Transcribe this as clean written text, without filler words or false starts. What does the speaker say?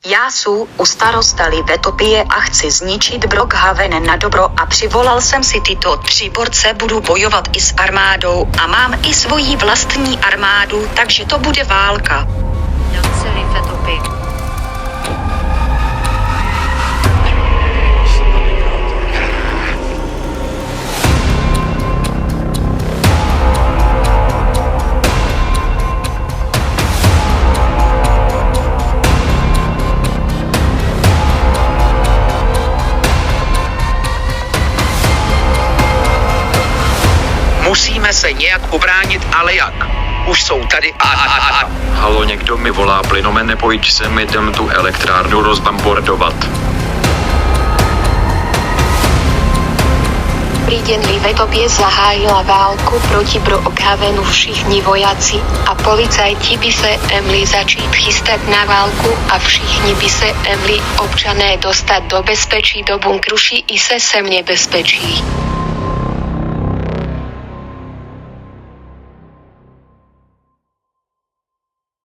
Já jsou u starosta Livetopie a chci zničit Brookhaven na dobro a přivolal jsem si tyto 3 borce, budu bojovat i s armádou a mám i svoji vlastní armádu, takže to bude válka. Jance Livetopie. Musíme se nějak ubránit, ale jak? Už jsou tady Halo, někdo mi volá, plynomene, pojď sem, jdem tu elektrárnu rozbombardovat. Príden Livetopie zahájila válku proti Brookhavenu, všichni vojaci a policajti by se měli začít chystat na válku a všichni by se měli občané dostat do bezpečí, do bunkruší i se sem nebezpečí.